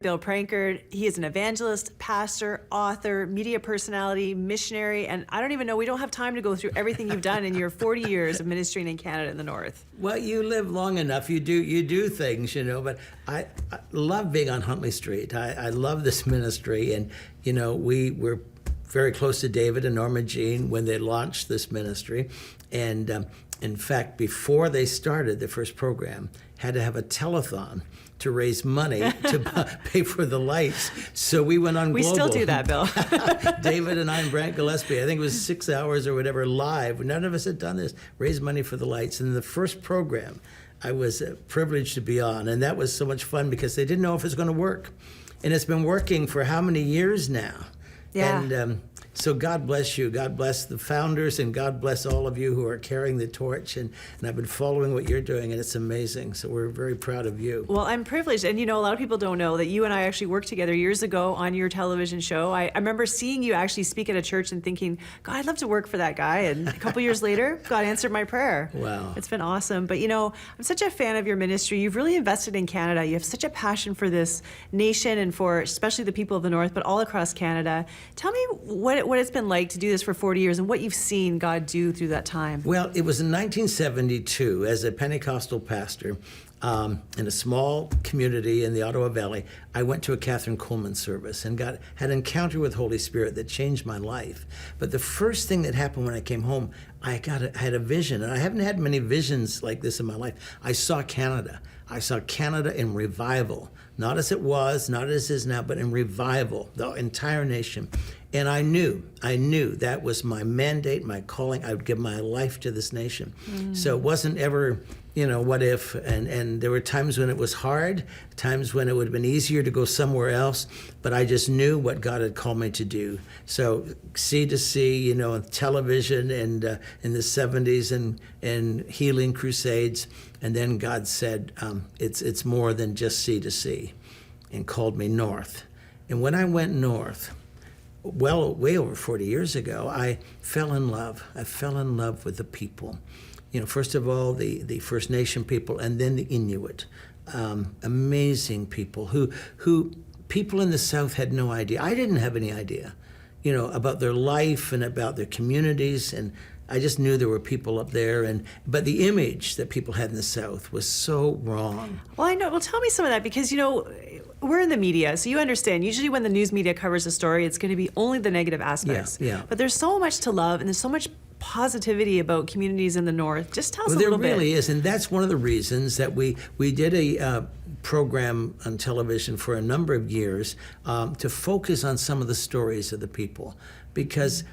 Bill Prankard. He is an evangelist, pastor, author, media personality, missionary, and I don't even know, we don't have time to go through everything you've done in your 40 years of ministering in Canada in the North. Well, you live long enough, you do things, but I love being on Huntley Street. I love this ministry, and, we were very close to David and Norma Jean when they launched this ministry, and in fact, before they started the first program, had to have a telethon to raise money to pay for the lights. So we went on We global. still do that, Bill. David and I and Brant Gillespie, I think it was 6 hours or whatever live. None of us had done this, raise money for the lights. And the first program I was privileged to be on. And that was so much fun because they didn't know if it was going to work. And it's been working for how many years now? Yeah. And so God bless you. God bless the founders, and God bless all of you who are carrying the torch. And I've been following what you're doing, and it's amazing. So we're very proud of you. Well, I'm privileged. And, a lot of people don't know that you and I actually worked together years ago on your television show. I remember seeing you actually speak at a church and thinking, God, I'd love to work for that guy. And a couple years later, God answered my prayer. Wow. It's been awesome. But, I'm such a fan of your ministry. You've really invested in Canada. You have such a passion for this nation and for especially the people of the North, but all across Canada. Tell me what it's been like to do this for 40 years and what you've seen God do through that time. Well, it was in 1972 as a Pentecostal pastor in a small community in the Ottawa Valley. I went to a Catherine Coleman service and had an encounter with Holy Spirit that changed my life. But the first thing that happened when I came home, I had a vision, and I haven't had many visions like this in my life. I saw Canada. I saw Canada in revival, not as it was, not as it is now, but in revival, the entire nation. And I knew that was my mandate, my calling. I would give my life to this nation. So it wasn't ever, what if, and there were times when it was hard, times when it would have been easier to go somewhere else, but I just knew what God had called me to do. So sea to sea, on television and in the 70s and healing crusades, and then God said, it's more than just sea to sea, and called me north. And when I went north, way over 40 years ago, I fell in love. I fell in love with the people. First of all, the First Nation people, and then the Inuit. Amazing people who people in the South had no idea. I didn't have any idea, about their life and about their communities, and I just knew there were people up there, but the image that people had in the South was so wrong. Well, I know. Well, tell me some of that because, we're in the media, so you understand. Usually when the news media covers a story, it's going to be only the negative aspects. Yeah. But there's so much to love, and there's so much positivity about communities in the North. Just tell us a little bit. There really is, and that's one of the reasons that we did a program on television for a number of years to focus on some of the stories of the people. Because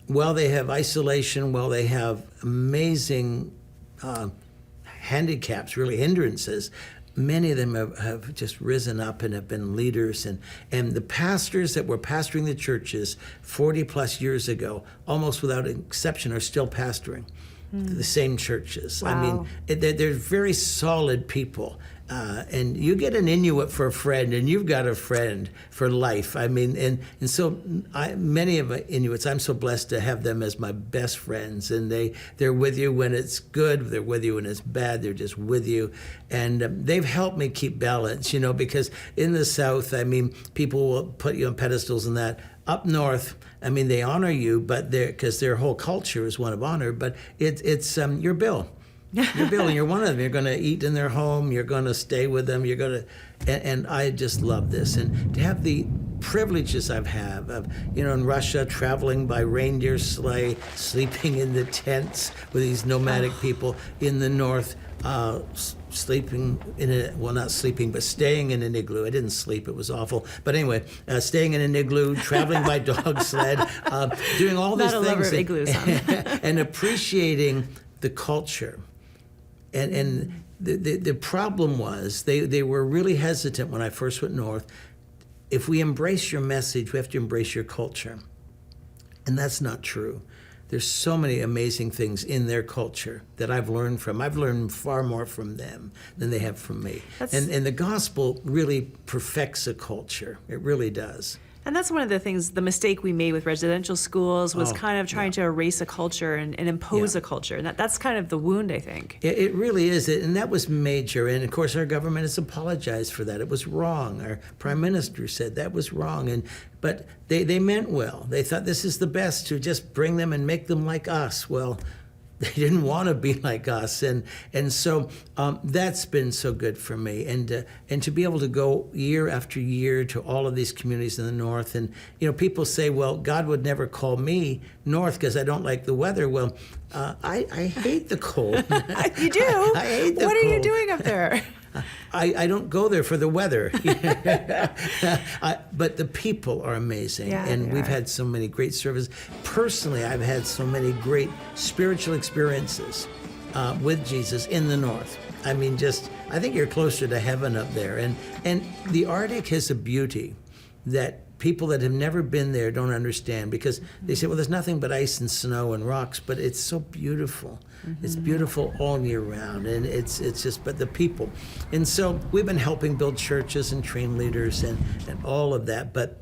while they have isolation, while they have amazing handicaps, really hindrances, many of them have just risen up and have been leaders. And the pastors that were pastoring the churches 40 plus years ago, almost without exception, are still pastoring the same churches. Wow. I mean, they're very solid people. And you get an Inuit for a friend, and you've got a friend for life. I mean, and so many of Inuits, I'm so blessed to have them as my best friends. And they're with you when it's good, they're with you when it's bad, they're just with you. And they've helped me keep balance, because in the South, I mean, people will put you on pedestals and that. Up north, I mean, they honor you, but because their whole culture is one of honor, but it's your Bill. You're Bill, and you're one of them. You're going to eat in their home. You're going to stay with them. You're going to, and I just love this. And to have the privileges I've had of, in Russia, traveling by reindeer sleigh, sleeping in the tents with these nomadic people in the north, sleeping not sleeping, but staying in an igloo. I didn't sleep, it was awful. But anyway, staying in an igloo, traveling by dog sled, doing all these things. Not a lover of igloos, huh? And appreciating the culture. And the problem was they were really hesitant when I first went north. If we embrace your message, we have to embrace your culture. And that's not true. There's so many amazing things in their culture that I've learned from. I've learned far more from them than they have from me. And the gospel really perfects a culture. It really does. And that's one of the things, the mistake we made with residential schools was kind of trying to erase a culture and impose a culture. And that's kind of the wound, I think. It really is. And that was major. And of course, our government has apologized for that. It was wrong. Our prime minister said that was wrong. But they meant well. They thought this is the best, to just bring them and make them like us. Well, they didn't want to be like us, and so that's been so good for me, and to be able to go year after year to all of these communities in the north, and people say, well, God would never call me north because I don't like the weather. Well, I hate the cold. You do? I hate the cold. What are you doing up there? I don't go there for the weather. But the people are amazing. And we've had so many great services. Personally, I've had so many great spiritual experiences with Jesus in the north. I mean, I think you're closer to heaven up there. And the Arctic has a beauty that people that have never been there don't understand, because they say, well, there's nothing but ice and snow and rocks, but it's so beautiful. It's beautiful all year round, and it's just, but the people. And so we've been helping build churches and train leaders and all of that, but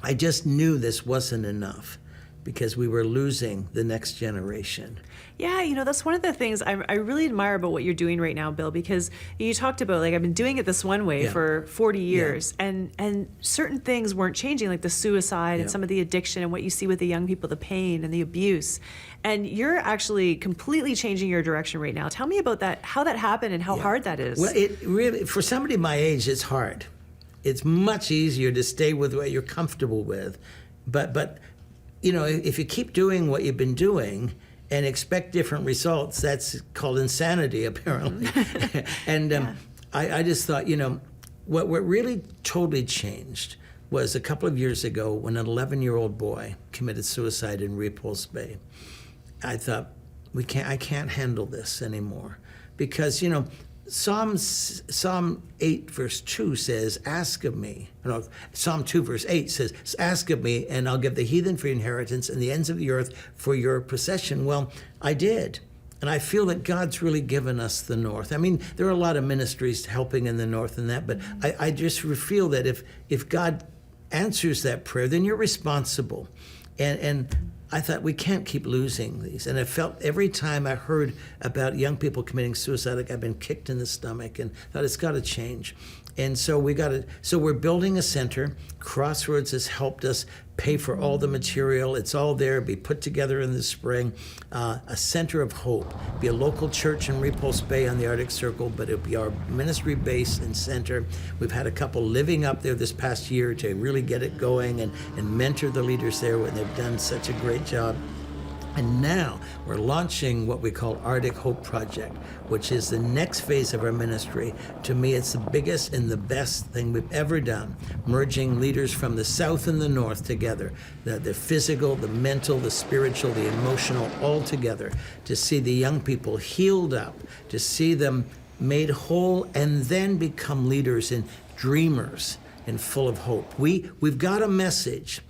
I just knew this wasn't enough, because we were losing the next generation. Yeah, that's one of the things I really admire about what you're doing right now, Bill, because you talked about, like, I've been doing it this one way for 40 years, and certain things weren't changing, like the suicide and some of the addiction and what you see with the young people, the pain and the abuse. And you're actually completely changing your direction right now. Tell me about that, how that happened and how hard that is. Well, it really, for somebody my age, it's hard. It's much easier to stay with what you're comfortable with. But if you keep doing what you've been doing and expect different results, that's called insanity, apparently. And I just thought, what really totally changed was a couple of years ago when an 11-year-old boy committed suicide in Repulse Bay. I thought, I can't handle this anymore, because Psalm 8 verse 2 says, ask of me. No, Psalm 2 verse 8 says, ask of me, and I'll give the heathen for your inheritance and the ends of the earth for your possession. Well, I did. And I feel that God's really given us the north. I mean, there are a lot of ministries helping in the north and that, but I just feel that if God answers that prayer, then you're responsible. And I thought, we can't keep losing these. And I felt every time I heard about young people committing suicide, like I've been kicked in the stomach, and thought, it's got to change. And so we're building a center. Crossroads has helped us pay for all the material. It's all there, be put together in the spring. A center of hope, be a local church in Repulse Bay on the Arctic Circle, but it'll be our ministry base and center. We've had a couple living up there this past year to really get it going and mentor the leaders there, and they've done such a great job. And now we're launching what we call Arctic Hope Project, which is the next phase of our ministry. To me, it's the biggest and the best thing we've ever done, merging leaders from the south and the north together, the physical, the mental, the spiritual, the emotional, all together, to see the young people healed up, to see them made whole, and then become leaders and dreamers and full of hope. We've got a message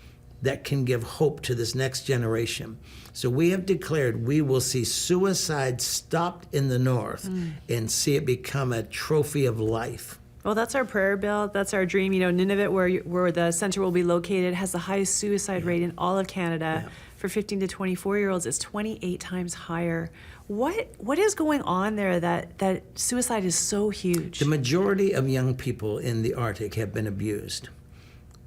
that can give hope to this next generation. So we have declared we will see suicide stopped in the north and see it become a trophy of life. Well, that's our prayer, Bill. That's our dream. Nunavut, where the center will be located, has the highest suicide rate in all of Canada. Yeah. For 15 to 24-year-olds, it's 28 times higher. What is going on there that suicide is so huge? The majority of young people in the Arctic have been abused.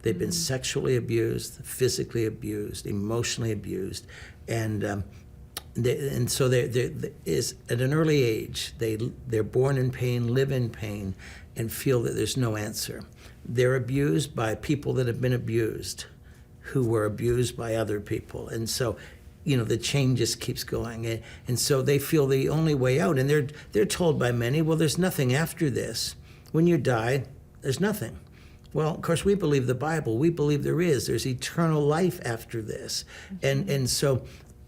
They've been sexually abused, physically abused, emotionally abused, and so there is, at an early age, they're born in pain, live in pain, and feel that there's no answer. They're abused by people that have been abused, who were abused by other people, and so the chain just keeps going, and so they feel the only way out, and they're told by many, well, there's nothing after this. When you die, there's nothing. Well, of course, we believe the Bible. We believe there's eternal life after this. And so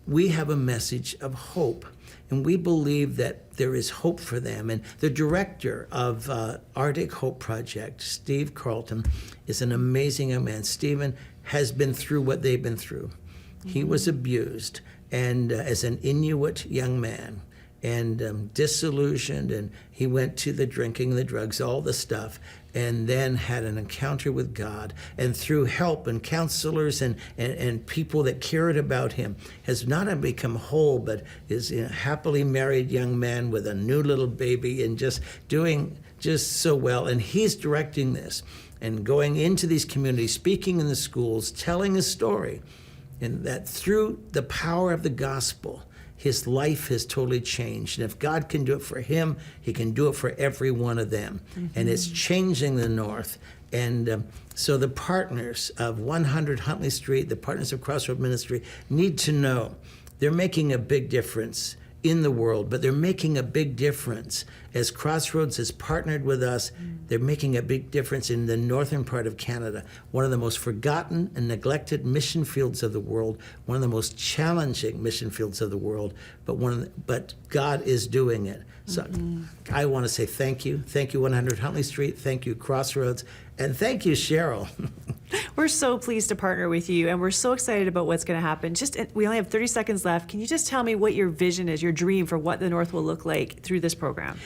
we have a message of hope. And we believe that there is hope for them. And the director of Arctic Hope Project, Steve Carlton, is an amazing young man. Stephen has been through what they've been through. He was abused, and as an Inuit young man. and disillusioned, and he went to the drinking, the drugs, all the stuff, and then had an encounter with God, and through help and counselors and people that cared about him, has not only become whole, but is a happily married young man with a new little baby and just doing just so well. And he's directing this and going into these communities, speaking in the schools, telling his story, and that through the power of the gospel, his life has totally changed. And if God can do it for him, he can do it for every one of them. And it's changing the North. And so the partners of 100 Huntley Street, the partners of Crossroads Ministry, need to know they're making a big difference in the world, but they're making a big difference. As Crossroads has partnered with us, they're making a big difference in the northern part of Canada, one of the most forgotten and neglected mission fields of the world, one of the most challenging mission fields of the world, but God is doing it. So I want to say thank you. Thank you, 100 Huntley Street. Thank you, Crossroads. And thank you, Cheryl. We're so pleased to partner with you, and we're so excited about what's going to happen. We only have 30 seconds left. Can you just tell me what your vision is, your dream for what the North will look like through this program?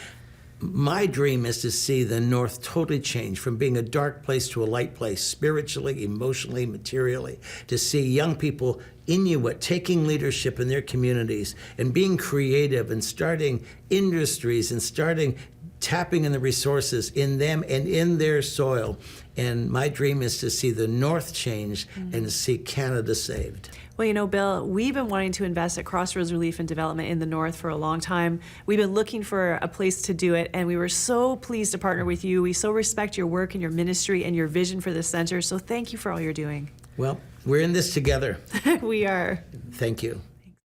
My dream is to see the North totally change from being a dark place to a light place, spiritually, emotionally, materially, to see young people, Inuit, taking leadership in their communities and being creative and starting industries and tapping in the resources in them and in their soil. And my dream is to see the North change and to see Canada saved. Well, you know, Bill, we've been wanting to invest at Crossroads Relief and Development in the North for a long time. We've been looking for a place to do it, and we were so pleased to partner with you. We so respect your work and your ministry and your vision for this center, so thank you for all you're doing. Well, we're in this together. We are. Thank you.